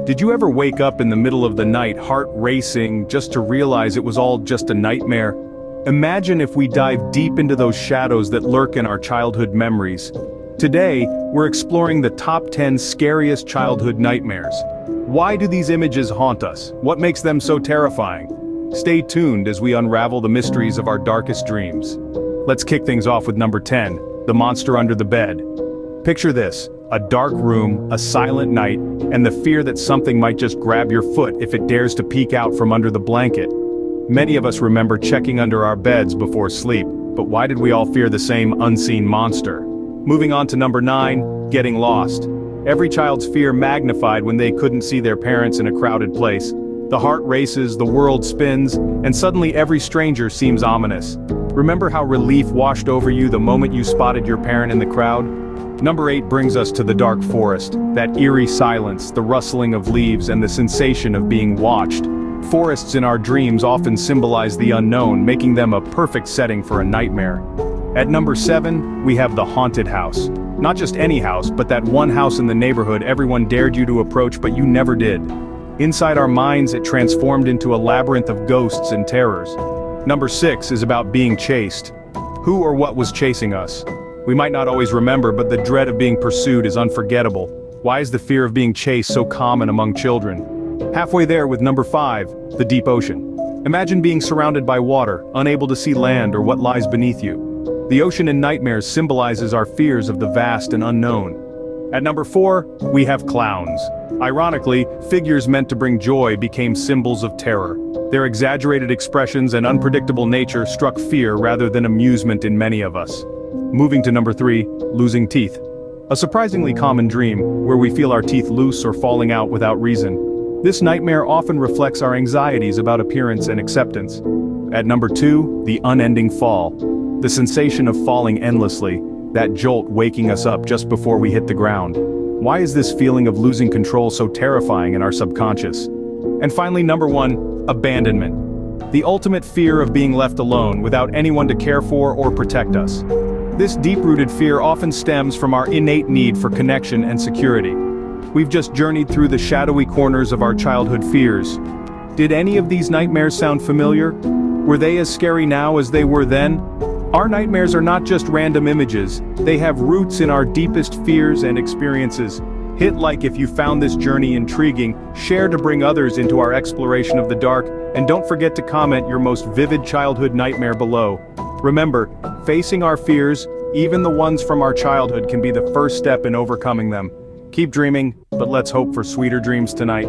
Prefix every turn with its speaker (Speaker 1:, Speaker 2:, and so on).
Speaker 1: Did you ever wake up in the middle of the night, heart racing, just to realize it was all just a nightmare? Imagine if we dive deep into those shadows that lurk in our childhood memories. Today, we're exploring the top 10 scariest childhood nightmares. Why do these images haunt us? What makes them so terrifying? Stay tuned as we unravel the mysteries of our darkest dreams. Let's kick things off with number 10, the monster under the bed. Picture this, a dark room, a silent night, and the fear that something might just grab your foot if it dares to peek out from under the blanket. Many of us remember checking under our beds before sleep, but why did we all fear the same unseen monster? Moving on to number 9, getting lost. Every child's fear magnified when they couldn't see their parents in a crowded place. The heart races, the world spins, and suddenly every stranger seems ominous. Remember how relief washed over you the moment you spotted your parent in the crowd? Number 8 brings us to the dark forest, that eerie silence, the rustling of leaves, and the sensation of being watched. Forests in our dreams often symbolize the unknown, making them a perfect setting for a nightmare. At number 7, we have the haunted house. Not just any house, but that one house in the neighborhood everyone dared you to approach but you never did. Inside our minds it transformed into a labyrinth of ghosts and terrors. Number 6 is about being chased. Who or what was chasing us? We might not always remember, but the dread of being pursued is unforgettable. Why is the fear of being chased so common among children? Halfway there with number 5, the deep ocean. Imagine being surrounded by water, unable to see land or what lies beneath you. The ocean in nightmares symbolizes our fears of the vast and unknown. At number 4, we have clowns. Ironically, figures meant to bring joy became symbols of terror. Their exaggerated expressions and unpredictable nature struck fear rather than amusement in many of us. Moving to number 3, losing teeth. A surprisingly common dream, where we feel our teeth loose or falling out without reason. This nightmare often reflects our anxieties about appearance and acceptance. At number 2, the unending fall. The sensation of falling endlessly, that jolt waking us up just before we hit the ground. Why is this feeling of losing control so terrifying in our subconscious? And finally, number 1, abandonment. The ultimate fear of being left alone without anyone to care for or protect us. This deep-rooted fear often stems from our innate need for connection and security. We've just journeyed through the shadowy corners of our childhood fears. Did any of these nightmares sound familiar? Were they as scary now as they were then? Our nightmares are not just random images, they have roots in our deepest fears and experiences. Hit like if you found this journey intriguing, share to bring others into our exploration of the dark, and don't forget to comment your most vivid childhood nightmare below. Remember, facing our fears, even the ones from our childhood, can be the first step in overcoming them. Keep dreaming, but let's hope for sweeter dreams tonight.